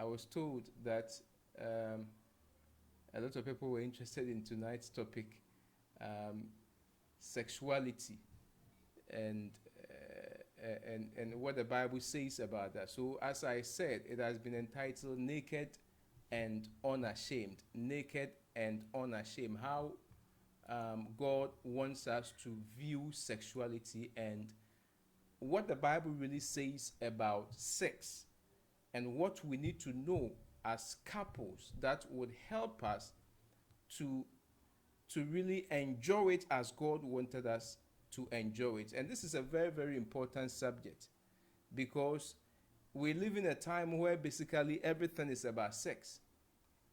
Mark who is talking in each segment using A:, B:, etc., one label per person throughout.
A: was told that um, a lot of people were interested in tonight's topic, um, sexuality, and and what the Bible says about that. So, as I said, it has been entitled "Naked and Unashamed." Naked and unashamed. How God wants us to view sexuality and what the Bible really says about sex and what we need to know as couples that would help us to really enjoy it as God wanted us to enjoy it. And this is a very, very important subject because we live in a time where basically everything is about sex.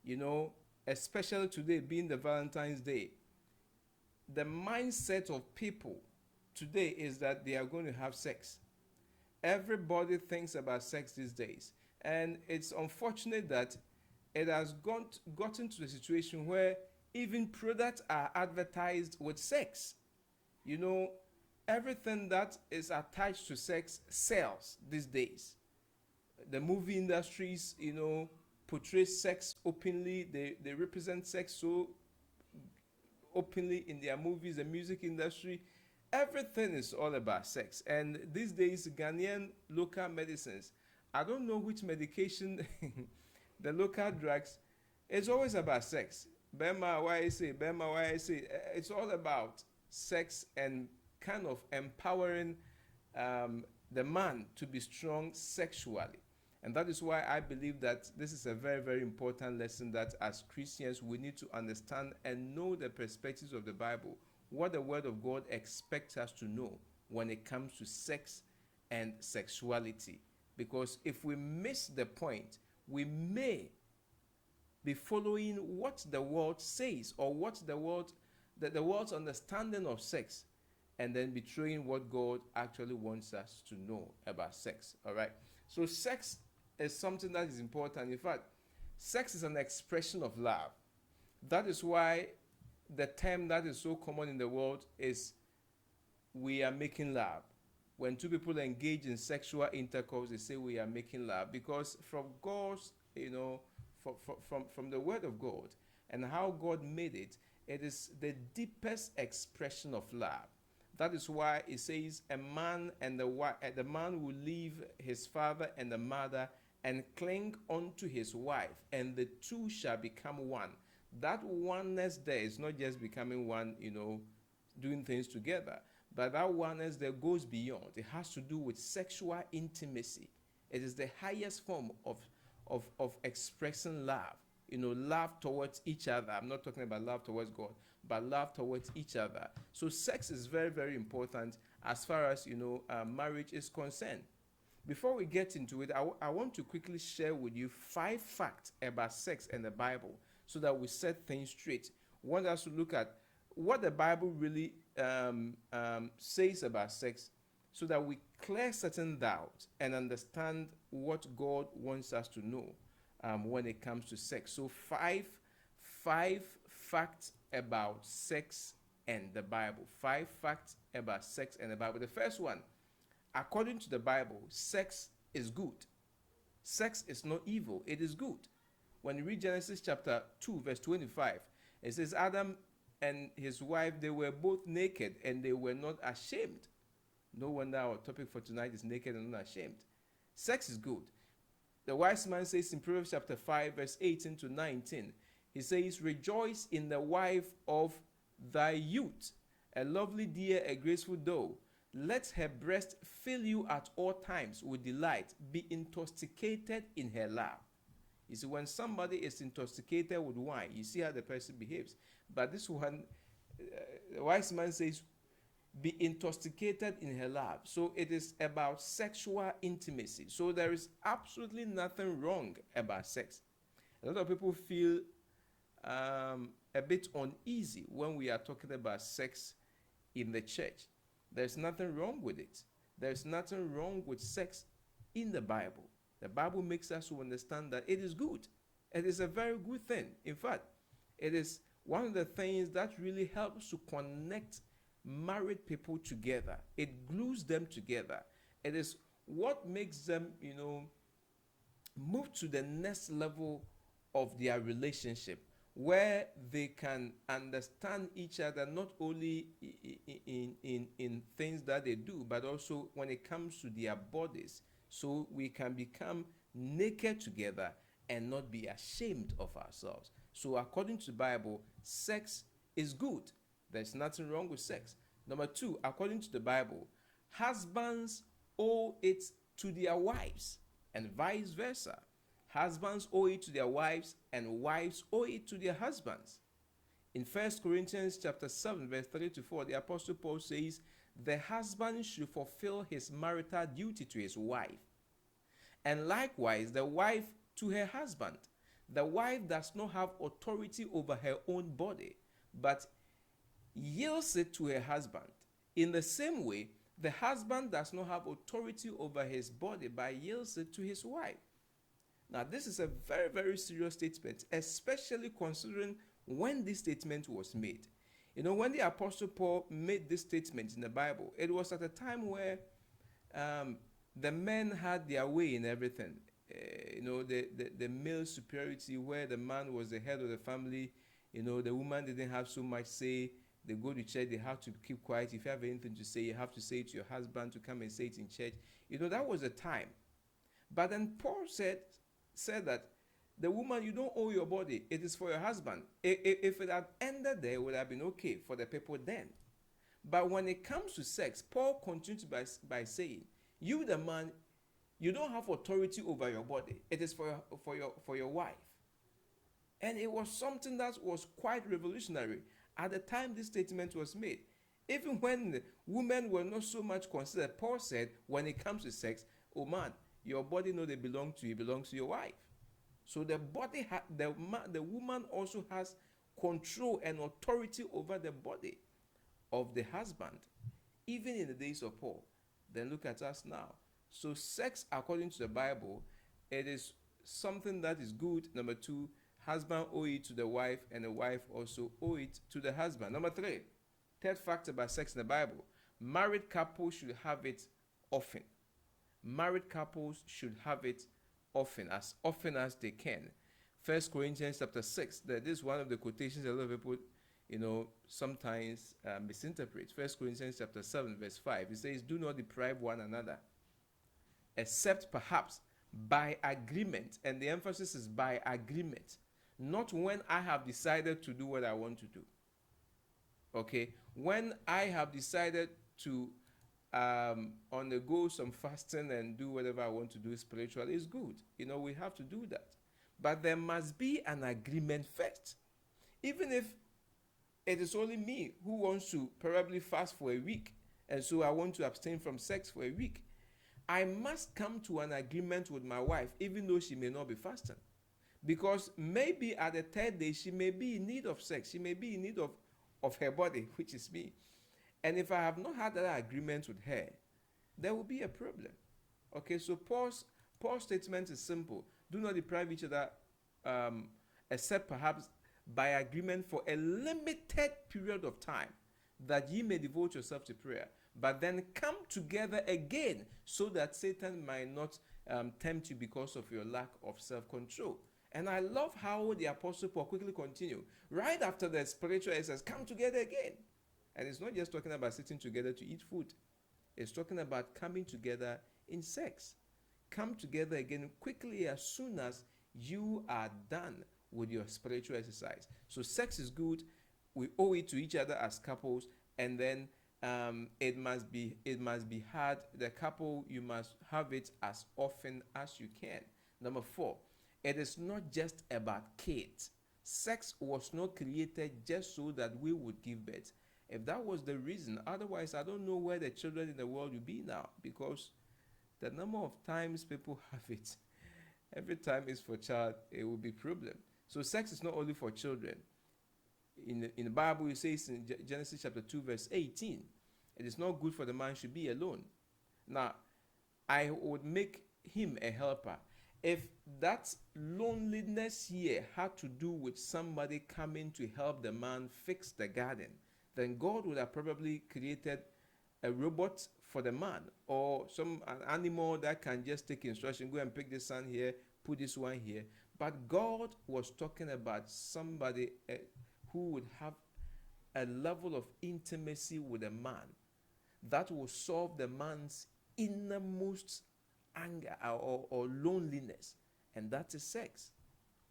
A: You know, especially today being the Valentine's Day, the mindset of people today is that they are going to have sex. Everybody thinks about sex these days. And it's unfortunate that it has gotten to the situation where even products are advertised with sex. You know, everything that is attached to sex sells these days. The movie industries, portray sex openly. They represent sex so openly in their movies. The music industry, everything is all about sex. And these days, Ghanaian local medicines, I don't know which medication, the local drugs, it's always about sex. Bema, why I say, Bema, why I say, it's all about sex and kind of empowering the man to be strong sexually. And that is why I believe that this is a very, very important lesson that as Christians we need to understand and know the perspectives of the Bible, what the Word of God expects us to know when it comes to sex and sexuality. Because if we miss the point, we may be following what the world says or what the world's understanding of sex, and then betraying what God actually wants us to know about sex. All right. So sex is something that is important. In fact, sex is an expression of love. That is why the term that is so common in the world is we are making love. When two people engage in sexual intercourse, they say we are making love because from God's, from the Word of God and how God made it, it is the deepest expression of love. That is why it says a man and the man will leave his father and the mother and cling unto his wife, and the two shall become one. That oneness there is not just becoming one, doing things together, but that oneness there goes beyond. It has to do with sexual intimacy. It is the highest form of expressing love. Love towards each other. I'm not talking about love towards God, but love towards each other. So sex is very, very important as far as, marriage is concerned. Before we get into it, I want to quickly share with you 5 facts about sex and the Bible so that we set things straight. I want us to look at what the Bible really says about sex so that we clear certain doubts and understand what God wants us to know when it comes to sex. So five facts about sex and the Bible. 5 facts about sex and the Bible. The first one, according to the Bible, sex is good. Sex is not evil, it is good. When you read Genesis chapter 2, verse 25, it says Adam and his wife, they were both naked and they were not ashamed. No wonder our topic for tonight is naked and unashamed. Sex is good. The wise man says in Proverbs chapter 5, verse 18 to 19, he says, rejoice in the wife of thy youth, a lovely deer, a graceful doe. Let her breast fill you at all times with delight. Be intoxicated in her love. You see, when somebody is intoxicated with wine, you see how the person behaves. But this one, the wise man says, be intoxicated in her love. So it is about sexual intimacy. So there is absolutely nothing wrong about sex. A lot of people feel a bit uneasy when we are talking about sex in the church. There's nothing wrong with it. There's nothing wrong with sex in the Bible. The Bible makes us to understand that it is good. It is a very good thing. In fact, it is one of the things that really helps to connect married people together. It glues them together. It is what makes them, move to the next level of their relationship, where they can understand each other, not only in things that they do, but also when it comes to their bodies, so we can become naked together and not be ashamed of ourselves. So according to the Bible, sex is good. There's nothing wrong with sex. Number two, according to the Bible, husbands owe it to their wives, and vice versa. Husbands owe it to their wives, and wives owe it to their husbands. In 1 Corinthians chapter 7, verse 3 to 4, the Apostle Paul says, the husband should fulfill his marital duty to his wife, and likewise the wife to her husband. The wife does not have authority over her own body, but yields it to her husband. In the same way, the husband does not have authority over his body, but yields it to his wife. Now, this is a very, very serious statement, especially considering when this statement was made. You know, when the Apostle Paul made this statement in the Bible, it was at a time where the men had their way in everything. The male superiority, where the man was the head of the family. The woman didn't have so much say. They go to church, they have to keep quiet. If you have anything to say, you have to say it to your husband to come and say it in church. That was the time. But then Paul said that the woman, you don't owe your body. It is for your husband. If it had ended there, it would have been okay for the people then. But when it comes to sex, Paul continues by saying, you, the man, you don't have authority over your body. It is for your wife. And it was something that was quite revolutionary at the time this statement was made. Even when women were not so much considered, Paul said, when it comes to sex, oh man, your body they belong to you, it belongs to your wife. So the body, the woman also has control and authority over the body of the husband, even in the days of Paul. Then look at us now. So sex, according to the Bible, it is something that is good. Number two, husband owe it to the wife, and the wife also owe it to the husband. Number three, third factor about sex in the Bible, married couples should have it often. Married couples should have it often as they can. 1 Corinthians chapter 6, this is one of the quotations a lot of people, sometimes misinterpret. 1 Corinthians chapter 7, verse 5, it says, do not deprive one another, except perhaps by agreement. And the emphasis is by agreement. Not when I have decided to do what I want to do. Okay? When I have decided to undergo some fasting and do whatever I want to do spiritually, is good. We have to do that. But there must be an agreement first. Even if it is only me who wants to probably fast for a week, and so I want to abstain from sex for a week, I must come to an agreement with my wife, even though she may not be fasting. Because maybe at the third day, she may be in need of sex. She may be in need of her body, which is me. And if I have not had that agreement with her, there will be a problem. Okay, so Paul's statement is simple. Do not deprive each other, except perhaps by agreement for a limited period of time, that ye may devote yourself to prayer. But then come together again, so that Satan might not tempt you because of your lack of self-control. And I love how the Apostle Paul quickly continued. Right after the spiritual exercise, come together again. And it's not just talking about sitting together to eat food. It's talking about coming together in sex. Come together again quickly as soon as you are done with your spiritual exercise. So sex is good. We owe it to each other as couples. And then it must be had. The couple, you must have it as often as you can. Number 4, it is not just about kids. Sex was not created just so that we would give birth. If that was the reason, otherwise I don't know where the children in the world will be now, because the number of times people have it, every time it's for child, it will be problem. So sex is not only for children. In the Bible, it says in Genesis chapter 2, verse 18, it is not good for the man should be alone. Now, I would make him a helper. If that loneliness here had to do with somebody coming to help the man fix the garden, then God would have probably created a robot for the man, or an animal that can just take instruction, go and pick this one here, put this one here. But God was talking about somebody who would have a level of intimacy with a man that will solve the man's innermost anger or loneliness, and that is sex.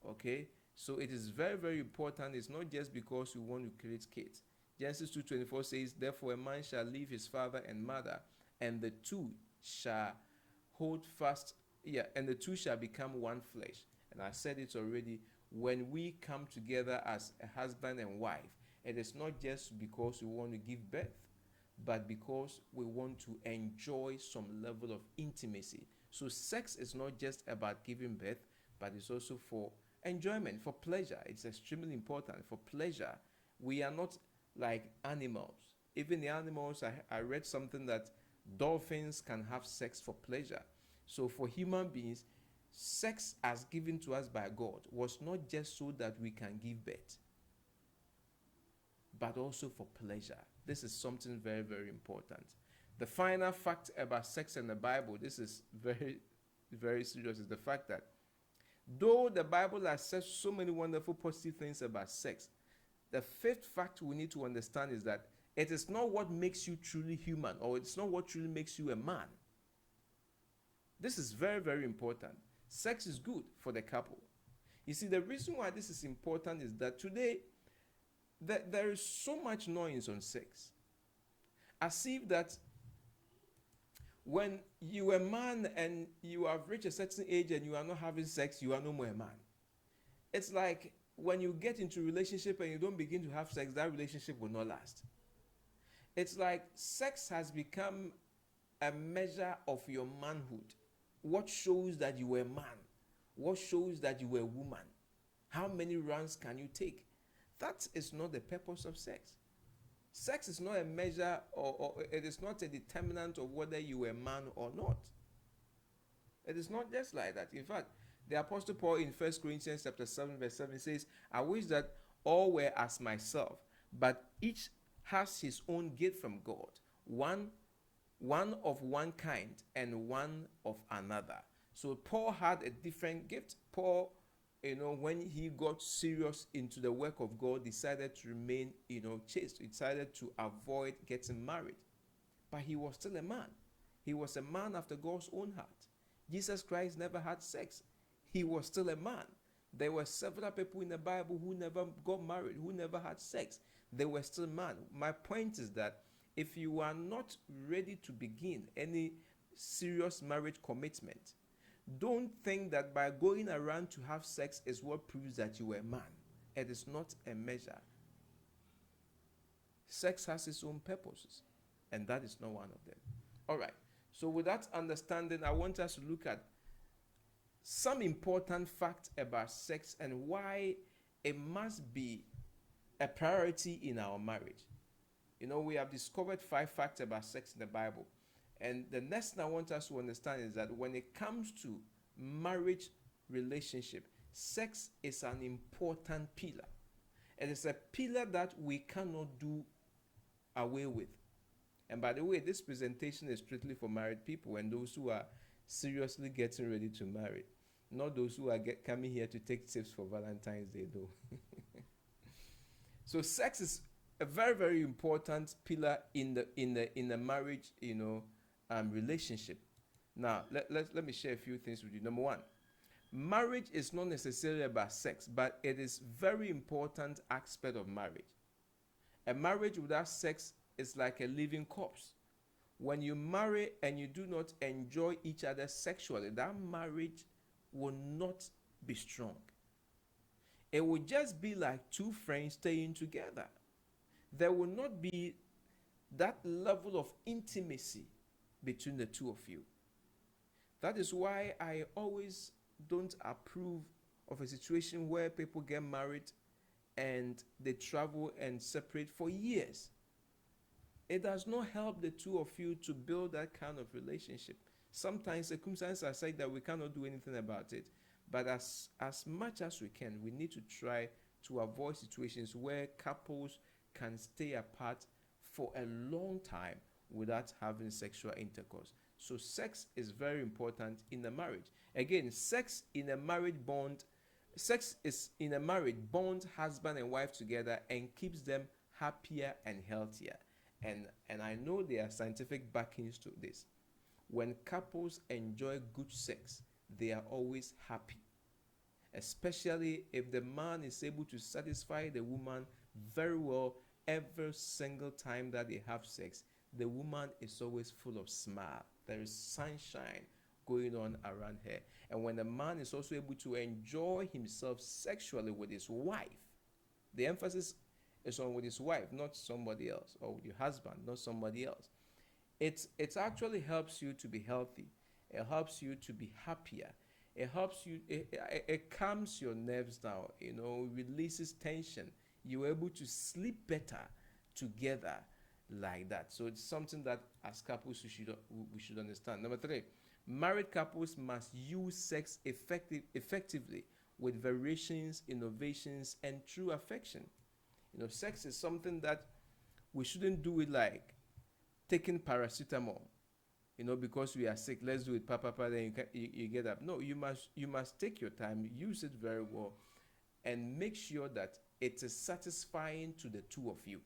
A: Okay, so it is very, very important. It's not just because we want to create kids. Genesis 2:24 says, therefore a man shall leave his father and mother, and the two shall hold fast, and the two shall become one flesh. And I said it already, when we come together as a husband and wife, it is not just because we want to give birth, but because we want to enjoy some level of intimacy. So sex is not just about giving birth, but it's also for enjoyment, for pleasure. It's extremely important for pleasure. We are not like animals. Even the animals, I read something that dolphins can have sex for pleasure. So for human beings, sex as given to us by God was not just so that we can give birth, but also for pleasure. This is something very, very important. The final fact about sex in the Bible, this is very, very serious, is the fact that though the Bible has said so many wonderful positive things about sex, the fifth fact we need to understand is that it is not what makes you truly human, or it's not what truly makes you a man. This is very, very important. Sex is good for the couple. You see, the reason why this is important is that today, there is so much noise on sex. As if that when you are a man and you have reached a certain age and you are not having sex, you are no more a man. It's like when you get into a relationship and you don't begin to have sex, that relationship will not last. It's like sex has become a measure of your manhood. What shows that you were a man? What shows that you were a woman? How many rounds can you take? That is not the purpose of sex. Sex is not a measure, or it is not a determinant of whether you were a man or not. It is not just like that. In fact, the Apostle Paul in 1 Corinthians chapter 7 verse 7 says, I wish that all were as myself, but each has his own gift from God, one of one kind and one of another. So Paul had a different gift. Paul, when he got serious into the work of God, decided to remain, chaste. He decided to avoid getting married. But he was still a man. He was a man after God's own heart. Jesus Christ never had sex. He was still a man. There were several people in the Bible who never got married, who never had sex. They were still man. My point is that if you are not ready to begin any serious marriage commitment, don't think that by going around to have sex is what proves that you are a man. It is not a measure. Sex has its own purposes, and that is not one of them. All right. So with that understanding, I want us to look at some important facts about sex and why it must be a priority in our marriage. We have discovered 5 facts about sex in the Bible. And the next thing I want us to understand is that when it comes to marriage relationship, sex is an important pillar. It is a pillar that we cannot do away with. And by the way, this presentation is strictly for married people and those who are seriously getting ready to marry. Not those who are coming here to take tips for Valentine's Day, though. So sex is a very, very important pillar in the marriage, relationship. Now, let me share a few things with you. Number one, marriage is not necessarily about sex, but it is very important aspect of marriage. A marriage without sex is like a living corpse. When you marry and you do not enjoy each other sexually, that marriage will not be strong. It will just be like two friends staying together. There will not be that level of intimacy between the two of you. That is why I always don't approve of a situation where people get married and they travel and separate for years. It does not help the two of you to build that kind of relationship. Sometimes circumstances are such that we cannot do anything about it. But as much as we can, we need to try to avoid situations where couples can stay apart for a long time without having sexual intercourse. So sex is very important in a marriage. Again, sex is in a marriage bonds husband and wife together and keeps them happier and healthier. And I know there are scientific backings to this. When couples enjoy good sex, they are always happy, especially if the man is able to satisfy the woman very well every single time that they have sex. The woman is always full of smile. There is sunshine going on around her. And when the man is also able to enjoy himself sexually with his wife, the emphasis is on with his wife, not somebody else, or with your husband, not somebody else. It actually helps you to be healthy. It helps you to be happier. It helps you. It calms your nerves down. Releases tension. You're able to sleep better together like that. So it's something that as couples we should understand. Number three, married couples must use sex effectively with variations, innovations, and true affection. Sex is something that we shouldn't do it like taking paracetamol. Because we are sick, let's do it, papa, then you get up. No, you must take your time, use it very well, and make sure that it is satisfying to the two of you.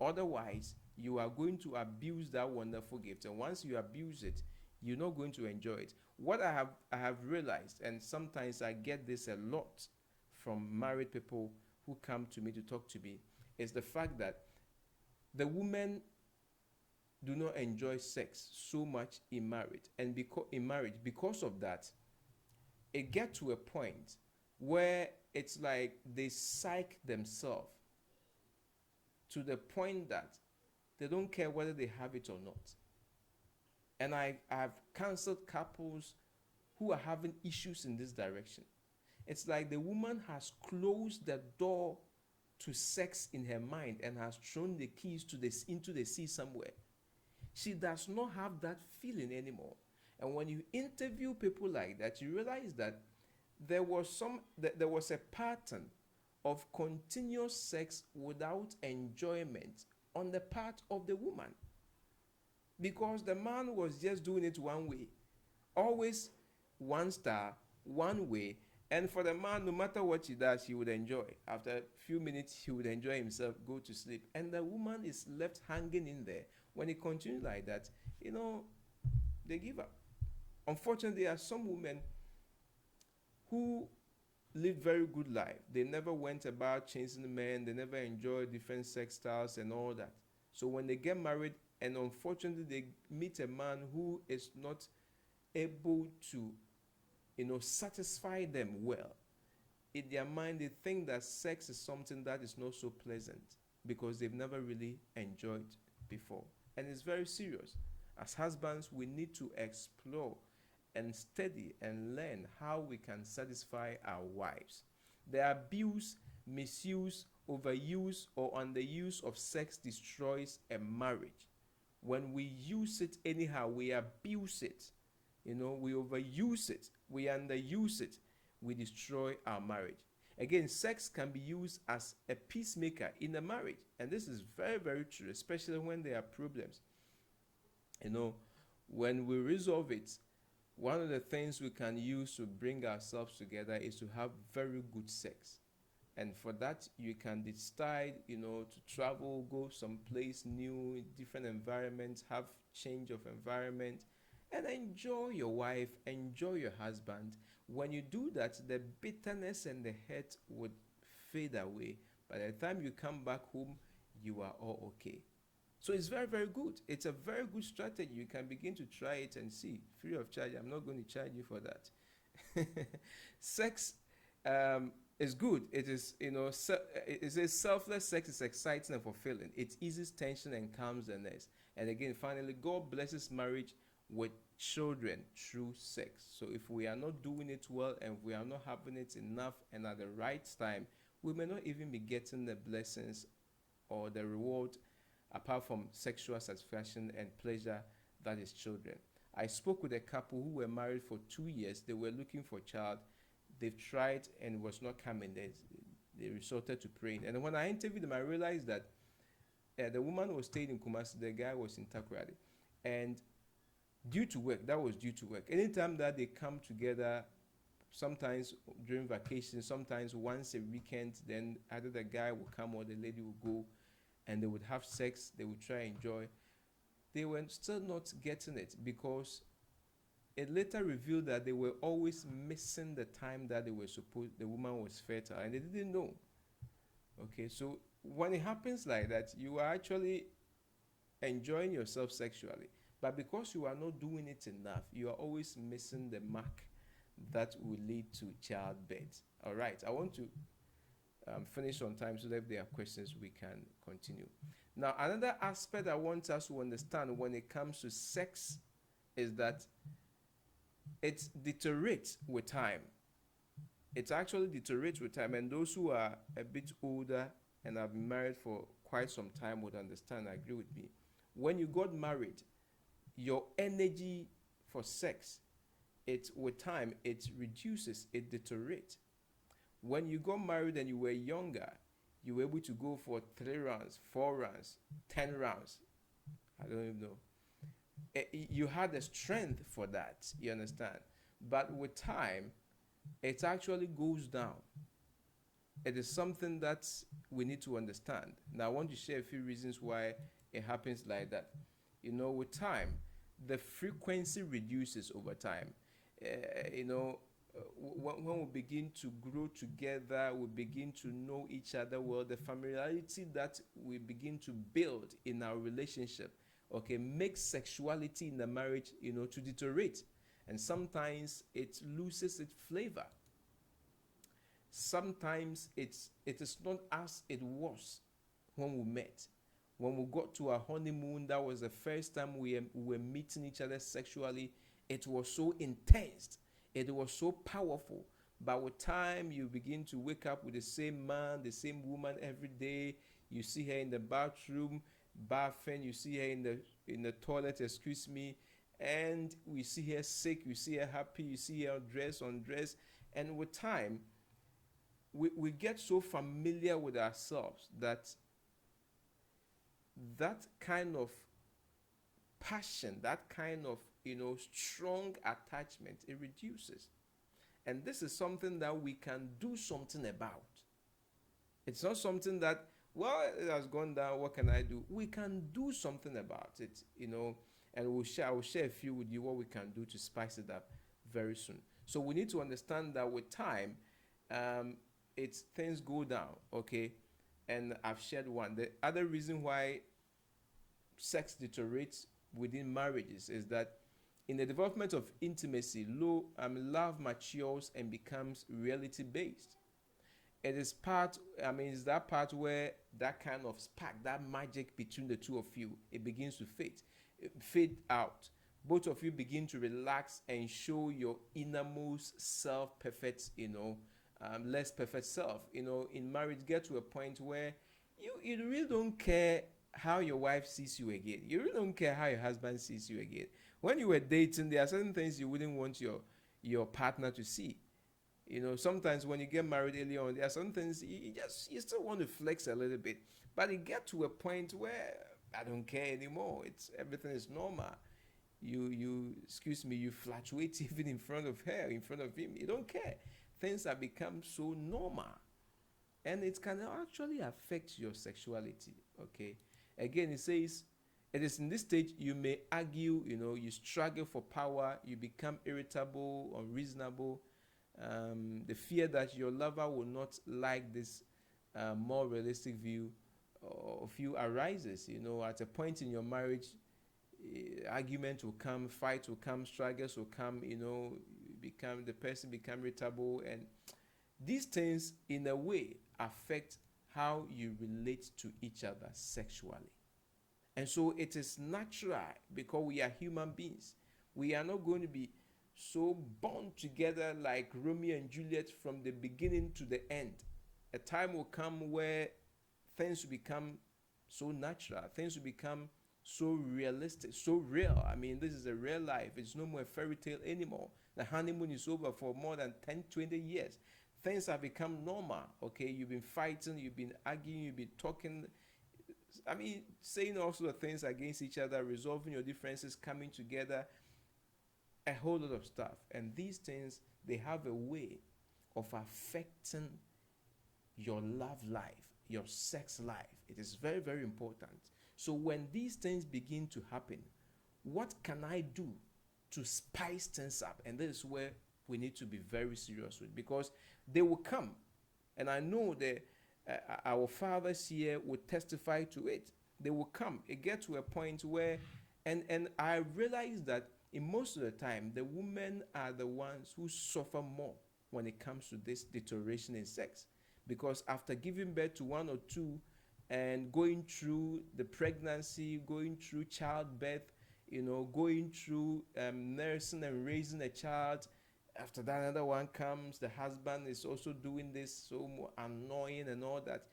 A: Otherwise, you are going to abuse that wonderful gift, and once you abuse it, you're not going to enjoy it. What I have realized, and sometimes I get this a lot from married people who come to me to talk to me, is the fact that the women do not enjoy sex so much in marriage. Because of that, it gets to a point where it's like they psych themselves to the point that they don't care whether they have it or not. And I've counseled couples who are having issues in this direction. It's like the woman has closed the door to sex in her mind and has thrown the keys into the sea somewhere. She does not have that feeling anymore. And when you interview people like that, you realize that there was a pattern of continuous sex without enjoyment on the part of the woman, because the man was just doing it one way, always one star, one way. And for the man, no matter what he does, he would enjoy. After a few minutes, he would enjoy himself, go to sleep. And the woman is left hanging in there. When it continues like that, they give up. Unfortunately, there are some women who live very good life. They never went about chasing men. They never enjoyed different sex styles and all that. So when they get married, and unfortunately they meet a man who is not able to satisfy them well, in their mind they think that sex is something that is not so pleasant because they've never really enjoyed before. And it's very serious. As husbands, we need to explore and study and learn how we can satisfy our wives. The abuse, misuse, overuse, or underuse of sex destroys a marriage. When we use it anyhow, we abuse it. We overuse it, we underuse it, we destroy our marriage. Again, sex can be used as a peacemaker in a marriage. And this is very, very true, especially when there are problems. When we resolve it, one of the things we can use to bring ourselves together is to have very good sex. And for that, you can decide, to travel, go someplace new, different environments, have change of environment, and enjoy your wife, enjoy your husband. When you do that, the bitterness and the hurt would fade away. By the time you come back home, you are all okay. So it's very, very good. It's a very good strategy. You can begin to try it and see. Free of charge. I'm not going to charge you for that. Sex is good. It is, it says selfless sex is exciting and fulfilling. It eases tension and calms the nerves. And again, finally, God blesses marriage with children through sex. So if we are not doing it well and we are not having it enough and at the right time, we may not even be getting the blessings or the reward apart from sexual satisfaction and pleasure, that is children. I spoke with a couple who were married for 2 years. They were looking for a child. They've tried and it was not coming. They resorted to praying. And when I interviewed them, I realized that the woman was staying in Kumasi, the guy was in Takoradi. And due to work, that was due to work. Anytime that they come together, sometimes during vacation, sometimes once a weekend, then either the guy will come or the lady will go, and they would have sex, they would try and enjoy. They were still not getting it, because it later revealed that they were always missing the time that they were supposed, the woman was fertile, and they didn't know. Okay, so when it happens like that, you are actually enjoying yourself sexually, but because you are not doing it enough, you are always missing the mark that will lead to childbirth. All right, I want to finish on time so that if there are questions, we can continue. Now, another aspect I want us to understand when it comes to sex is that it deteriorates with time. It actually deteriorates with time, and those who are a bit older and have been married for quite some time would understand, agree with me. When you got married, your energy for sex, it with time, it reduces, it deteriorates. When you got married and you were younger, you were able to go for 3 rounds, 4 rounds, 10 rounds. I don't even know. You had the strength for that, you understand? But with time, it actually goes down. It is something that we need to understand. Now, I want to share a few reasons why it happens like that. You know, with time, the frequency reduces over time. You know, when we begin to grow together, we begin to know each other well, the familiarity that we begin to build in our relationship, okay, makes sexuality in the marriage, you know, to deteriorate. And sometimes it loses its flavor. Sometimes it is not as it was when we met. When we got to our honeymoon, that was the first time we were meeting each other sexually. It was so intense. It was so powerful. But with time, you begin to wake up with the same man, the same woman every day. You see her in the bathroom, bathing. You see her in the toilet, excuse me. And we see her sick. You see her happy. You see her undressed. And with time, we get so familiar with ourselves that kind of passion, that kind of, you know, strong attachment, it reduces. And this is something that we can do something about. It's not something that, well, it has gone down, what can I do? We can do something about it, you know, and I will share a few with you what we can do to spice it up very soon. So we need to understand that with time, things go down, okay? And I've shared one. The other reason why sex deteriorates within marriages is that in the development of intimacy, love matures and becomes reality based. It is it's that part where that kind of spark, that magic between the two of you, it begins to fade out. Both of you begin to relax and show your innermost self perfect, less perfect self. In marriage, get to a point where you really don't care how your wife sees you again. You really don't care how your husband sees you again. When you were dating, there are certain things you wouldn't want your partner to see. Sometimes when you get married early on, there are some things you still want to flex a little bit. But you get to a point where I don't care anymore. Everything is normal. You fluctuate even in front of her, in front of him. You don't care. Things have become so normal. And it can actually affect your sexuality. Okay. Again, it says, it is in this stage you may argue, you struggle for power, you become irritable, unreasonable. The fear that your lover will not like this more realistic view of you arises. At a point in your marriage, argument will come, fight will come, struggles will come. The person become irritable, and these things, in a way, affect how you relate to each other sexually. And so it is natural, because we are human beings. We are not going to be so bound together like Romeo and Juliet from the beginning to the end. A time will come where things will become so natural. Things will become so realistic, so real. This is a real life. It's no more a fairy tale anymore. The honeymoon is over for more than 10, 20 years. Things have become normal, okay? You've been fighting, you've been arguing, you've been talking. I mean, saying all sorts of things against each other, resolving your differences, coming together, a whole lot of stuff. And these things, they have a way of affecting your love life, your sex life. It is very, very important. So when these things begin to happen, what can I do to spice things up? And this is where we need to be very serious with, because they will come. And I know that our fathers here would testify to it. They will come. It gets to a point where, and I realize that in most of the time, the women are the ones who suffer more when it comes to this deterioration in sex. Because after giving birth to one or two and going through the pregnancy, going through childbirth, going through nursing and raising a child, after that another one comes, the husband is also doing this, so more annoying and all that.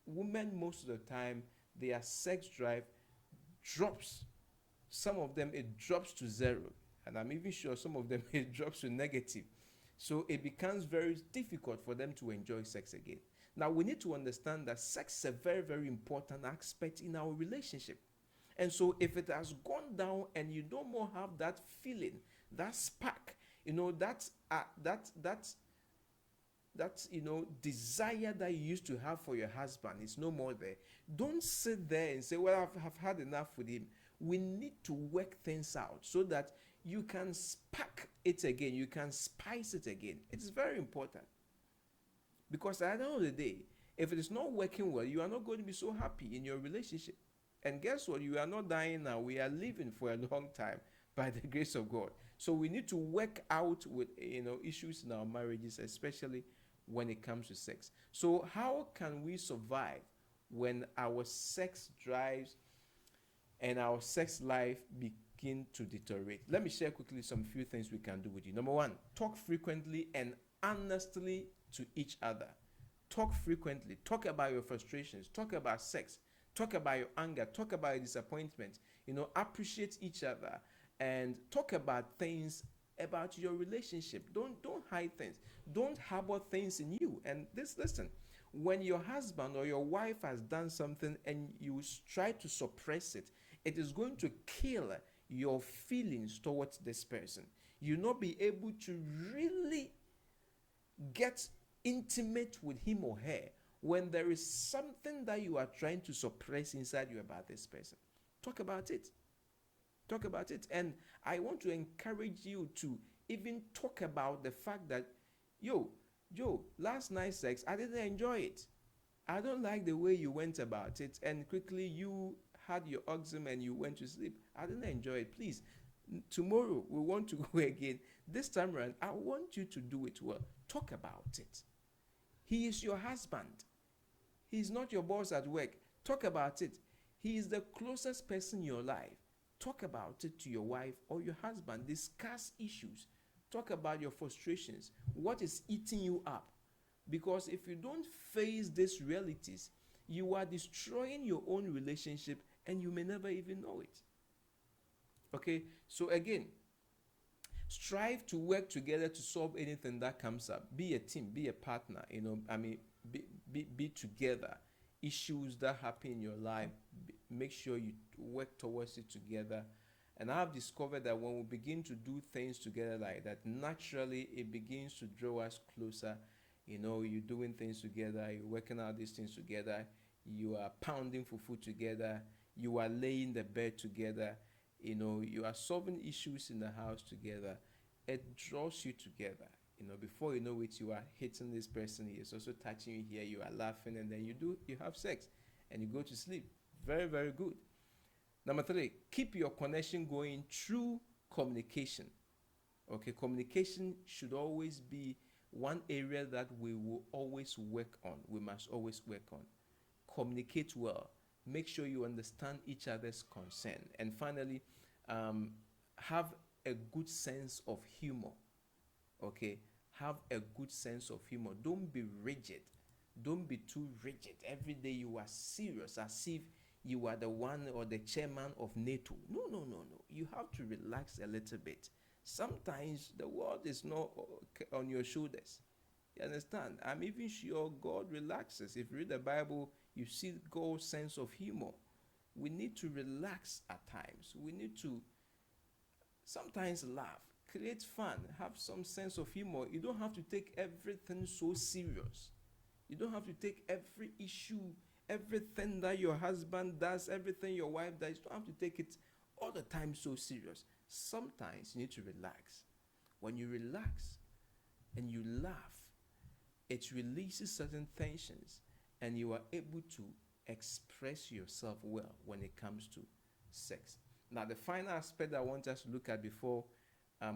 A: Women, most of the time, their sex drive drops. Some of them, it drops to zero, and I'm even sure some of them it drops to negative. So it becomes very difficult for them to enjoy sex again. Now we need to understand that sex is a very, very important aspect in our relationship. And so if it has gone down and you no more have that feeling, that spark, that desire that you used to have for your husband is no more there. Don't sit there and say, well, I've had enough with him. We need to work things out so that you can spark it again, you can spice it again. It is very important, because at the end of the day, if it is not working well, you are not going to be so happy in your relationship. And guess what? You are not dying now. We are living for a long time by the grace of God. So we need to work out with issues in our marriages, especially when it comes to sex. So how can we survive when our sex drives and our sex life begin to deteriorate? Let me share quickly some few things we can do with you. Number one, talk frequently and honestly to each other. Talk frequently. Talk about your frustrations. Talk about sex. Talk about your anger. Talk about your disappointment. Appreciate each other and talk about things about your relationship. Don't hide things. Don't harbor things in you. And listen, when your husband or your wife has done something and you try to suppress it, it is going to kill your feelings towards this person. You'll not be able to really get intimate with him or her when there is something that you are trying to suppress inside you about this person. Talk about it. Talk about it. And I want to encourage you to even talk about the fact that, Joe, last night's sex, I didn't enjoy it. I don't like the way you went about it, and quickly you had your orgasm and you went to sleep. I didn't enjoy it. Please, tomorrow we want to go again. This time around, I want you to do it well. Talk about it. He is your husband. He is not your boss at work. Talk about it. He is the closest person in your life. Talk about it to your wife or your husband. Discuss issues. Talk about your frustrations. What is eating you up? Because if you don't face these realities, you are destroying your own relationship and you may never even know it. Okay? So again, strive to work together to solve anything that comes up. Be a team, be a partner, be together. Issues that happen in your life, make sure you work towards it together. And I've discovered that when we begin to do things together like that, naturally it begins to draw us closer. You're doing things together, you're working out these things together, you are pounding for food together, you are laying the bed together, you are solving issues in the house together. It draws you together. Before you know it, you are hitting this person, he is also touching you here, you are laughing, and then you have sex and you go to sleep. Very, very good. Number 3, keep your connection going through communication. Okay, communication should always be one area that we will always work on. We must always work on. Communicate well. Make sure you understand each other's concern. And finally, have a good sense of humor. Okay, have a good sense of humor. Don't be rigid. Don't be too rigid. Every day you are serious, as if you are the one or the chairman of NATO. No. You have to relax a little bit. Sometimes the world is not on your shoulders. You understand? I'm even sure God relaxes. If you read the Bible, You see God's sense of humor. We need to relax at times. We need to sometimes laugh, create fun, have some sense of humor. You don't have to take everything so serious. You don't have to take every issue, everything that your husband does, everything your wife does. You don't have to take it all the time so serious. Sometimes you need to relax. When you relax and you laugh, it releases certain tensions and you are able to express yourself well when it comes to sex. Now, the final aspect I want us to look at before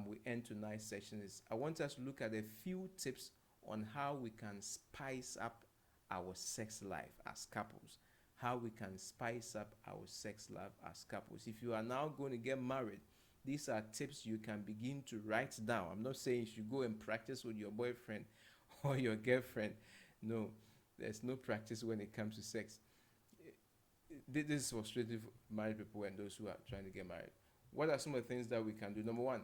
A: we end tonight's session is I want us to look at a few tips on how we can spice up our sex life as couples. How we can spice up our sex life as couples. If you are now going to get married, these are tips you can begin to write down. I'm not saying you should go and practice with your boyfriend or your girlfriend. No, there's no practice when it comes to sex. This is frustrating for married people and those who are trying to get married. What are some of the things that we can do? Number one,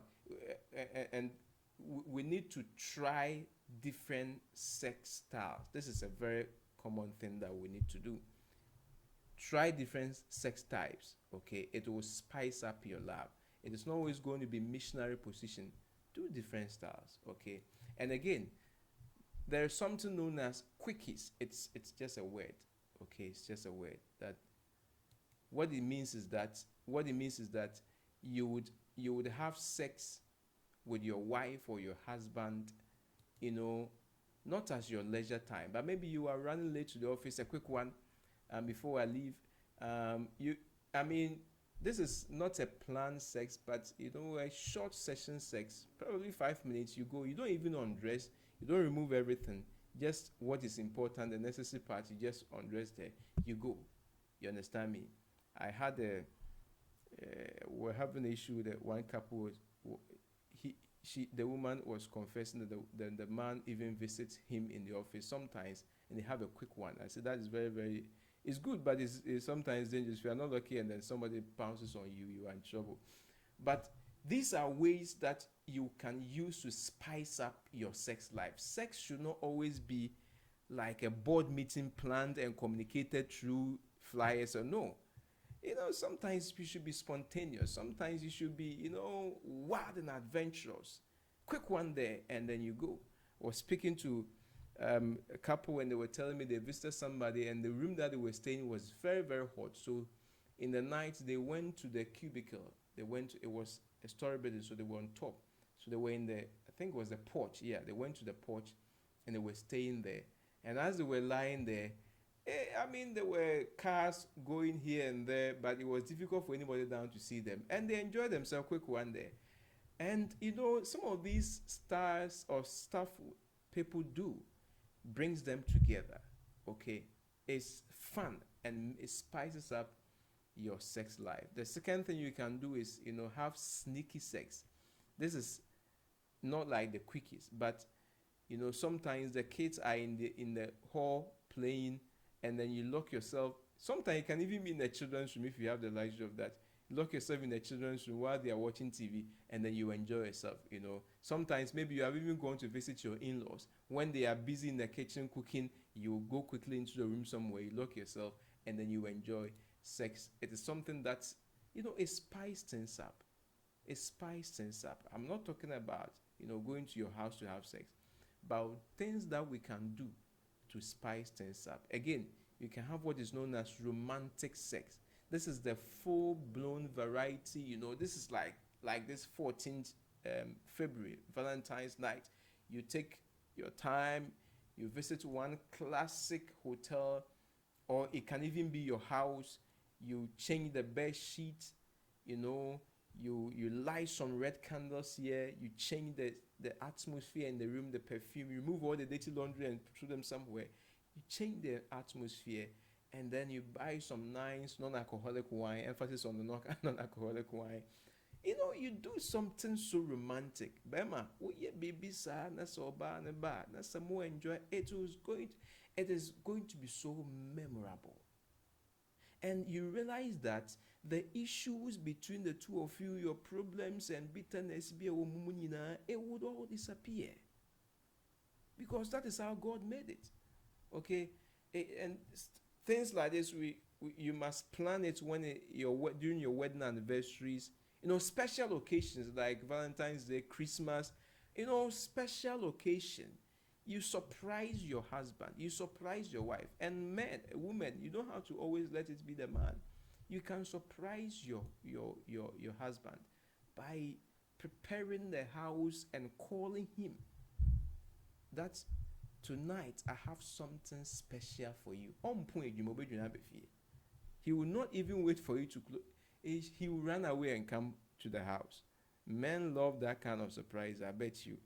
A: and we need to try different sex styles. This is a very common thing that we need to do. Try different sex types, okay? It will spice up your love. It is not always going to be missionary position. Do different styles, okay? And again, there is something known as quickies. It's just a word, okay? It's just a word. That what it means is that you would have sex with your wife or your husband, not as your leisure time, but maybe you are running late to the office. A quick one, before I leave. This is not a planned sex, but a short session sex, probably 5 minutes. You go, you don't even undress, you don't remove everything, just what is important, the necessary part. You just undress there, you go. You understand me? I had we're having an issue that one couple was, the woman was confessing that the man even visits him in the office sometimes, and they have a quick one. I said that is very, very, it's good, but it's sometimes dangerous. If you are not lucky and then somebody pounces on you, you are in trouble. But these are ways that you can use to spice up your sex life. Sex should not always be like a board meeting planned and communicated through flyers, or no. Sometimes you should be spontaneous. Sometimes you should be, wild and adventurous. Quick one there, and then you go. I was speaking to a couple, and they were telling me they visited somebody, and the room that they were staying in was very, very hot. So in the night, they went to the cubicle. It was a story building, so they were on top. So they were in the, I think it was the porch. Yeah, they went to the porch, and they were staying there. And as they were lying there, there were cars going here and there, but it was difficult for anybody down to see them. And they enjoyed themselves quick one day. And, some of these stars or stuff people do brings them together, okay? It's fun, and it spices up your sex life. The second thing you can do is, have sneaky sex. This is not like the quickies, but, sometimes the kids are in the hall playing, and then you lock yourself. Sometimes you can even be in the children's room if you have the luxury of that. You lock yourself in the children's room while they are watching TV, and then you enjoy yourself. Sometimes maybe you have even gone to visit your in-laws. When they are busy in the kitchen cooking, you go quickly into the room somewhere, you lock yourself, and then you enjoy sex. It is something that, it spices things up. It spices things up. I'm not talking about, going to your house to have sex, but things that we can do to spice things up. Again, you can have what is known as romantic sex. This is the full-blown variety. This is like this 14th February, Valentine's night. You take your time, you visit one classic hotel, or it can even be your house. You change the bed sheet, you light some red candles here, you change the atmosphere in the room, the perfume, you remove all the dirty laundry and throw them somewhere. You change the atmosphere, and then you buy some nice non-alcoholic wine, emphasis on the non-alcoholic wine. You do something so romantic. Bema, baby sa na so ba na ba na samo enjoy. It is going to be so memorable. And you realize that the issues between the two of you, your problems and bitterness, it would all disappear. Because that is how God made it. Okay? And Things like this, you must plan it when during your wedding anniversaries. Special occasions like Valentine's Day, Christmas. Special occasion. You surprise your husband. You surprise your wife. And men, women, you don't have to always let it be the man. You can surprise your husband by preparing the house and calling him that tonight I have something special for you. He will not even wait for you to close. He will run away and come to the house. Men love that kind of surprise, I bet you.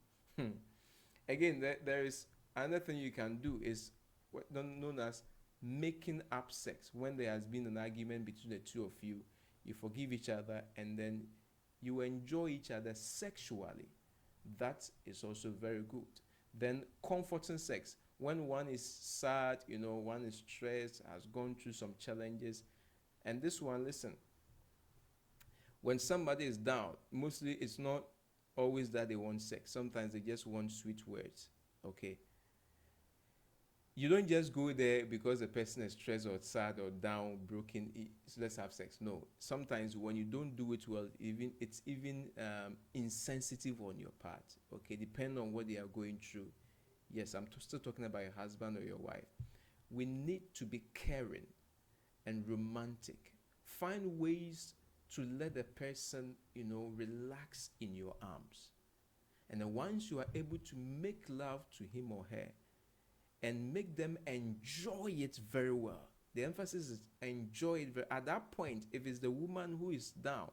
A: Again, there is another thing you can do is what known as making up sex. When there has been an argument between the two of you, you forgive each other and then you enjoy each other sexually. That is also very good. Then comforting sex. When one is sad, one is stressed, has gone through some challenges. And this one, listen, when somebody is down, mostly it's not always that they want sex. Sometimes they just want sweet words. Okay. You don't just go there because the person is stressed or sad or down, broken. So let's have sex. No. Sometimes when you don't do it well, it's even insensitive on your part. Okay, depending on what they are going through. Yes, I'm still talking about your husband or your wife. We need to be caring and romantic. Find ways to let the person, relax in your arms. And then once you are able to make love to him or her and make them enjoy it very well, the emphasis is enjoy it. At that point, if it's the woman who is down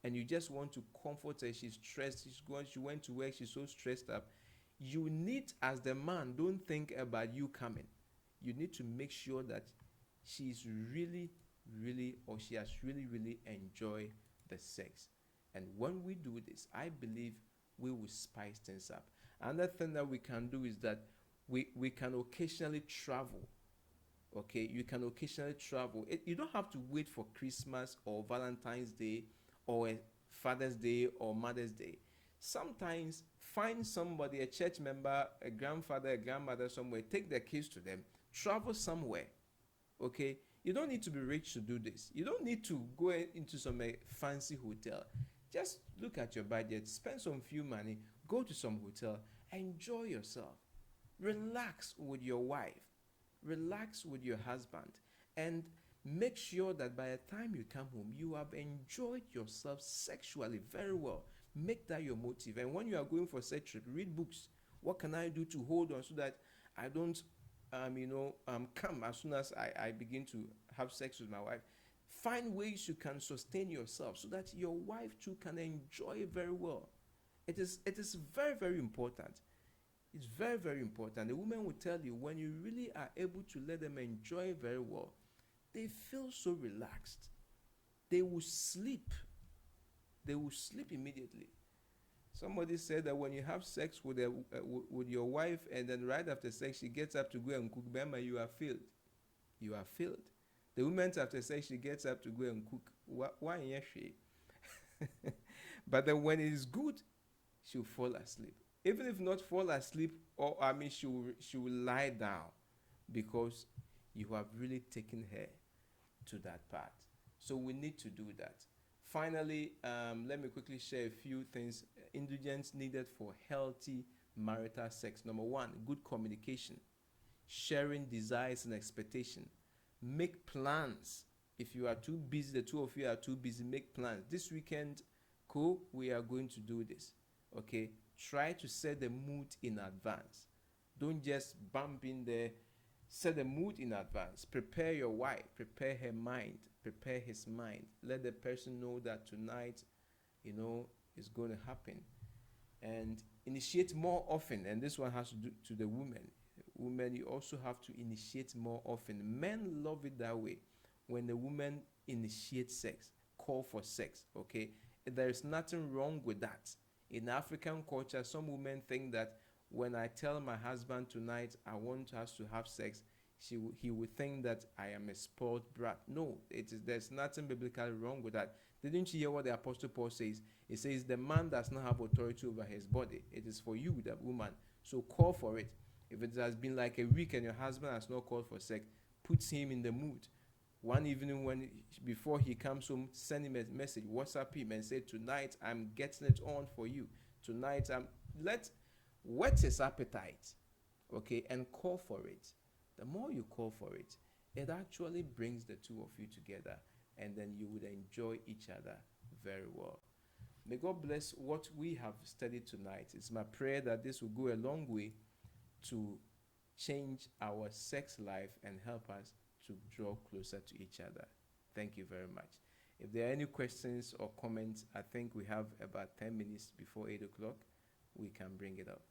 A: and you just want to comfort her, she's stressed, she went to work, she's so stressed up, you need, as the man, don't think about you coming. You need to make sure that she's really, or she has really enjoyed the sex. And when we do this, I believe we will spice things up. Another thing that we can do is that we can occasionally travel. Okay, you can occasionally travel. You don't have to wait for Christmas or Valentine's Day or Father's Day or Mother's Day. Sometimes find somebody, a church member, a grandfather, a grandmother somewhere, take their kids to them, travel somewhere. Okay, you don't need to be rich to do this. You don't need to go into some fancy hotel. Just look at your budget, spend some few money, go to some hotel, enjoy yourself. Relax with your wife, relax with your husband, and make sure that by the time you come home, you have enjoyed yourself sexually very well. Make that your motive. And when you are going for a sex trip, read books. What can I do to hold on so that I don't come as soon as I begin to have sex with my wife? Find ways you can sustain yourself so that your wife too can enjoy very well. It is very, very important. It's very, very important. The woman will tell you, when you really are able to let them enjoy very well, they feel so relaxed. They will sleep. They will sleep immediately. Somebody said that when you have sex with your wife and then right after sex she gets up to go and cook, Bema, you are filled. You are filled. The woman after sex she gets up to go and cook. Why is she? But then when it is good, she'll fall asleep. Even if not fall asleep, she will lie down because you have really taken her to that part. So we need to do that. Finally, let me quickly share a few things. Indulgence needed for healthy marital sex. Number one, good communication, sharing desires and expectation. Make plans. If you are too busy, the two of you are too busy, make plans. This weekend, cool, we are going to do this. Okay? Try to set the mood in advance. Don't just bump in there. Set the mood in advance. Prepare your wife. Prepare her mind. Prepare his mind. Let the person know that tonight, is going to happen. And initiate more often. And this one has to do to the women. Women, you also have to initiate more often. Men love it that way. When the woman initiates sex, call for sex. Okay? There is nothing wrong with that. In African culture, some women think that when I tell my husband tonight I want us to have sex, he would think that I am a spoiled brat. No, there's nothing biblically wrong with that. Didn't you hear what the Apostle Paul says? He says the man does not have authority over his body. It is for you, the woman. So call for it. If it has been like a week and your husband has not called for sex, puts him in the mood. One evening, before he comes home, send him a message, WhatsApp him, and say, "Tonight I'm getting it on for you. Tonight I'm let whet his appetite, okay, and call for it. The more you call for it, it actually brings the two of you together, and then you would enjoy each other very well. May God bless what we have studied tonight. It's my prayer that this will go a long way to change our sex life and help us to draw closer to each other. Thank you very much. If there are any questions or comments, I think we have about 10 minutes before 8 o'clock. We can bring it up.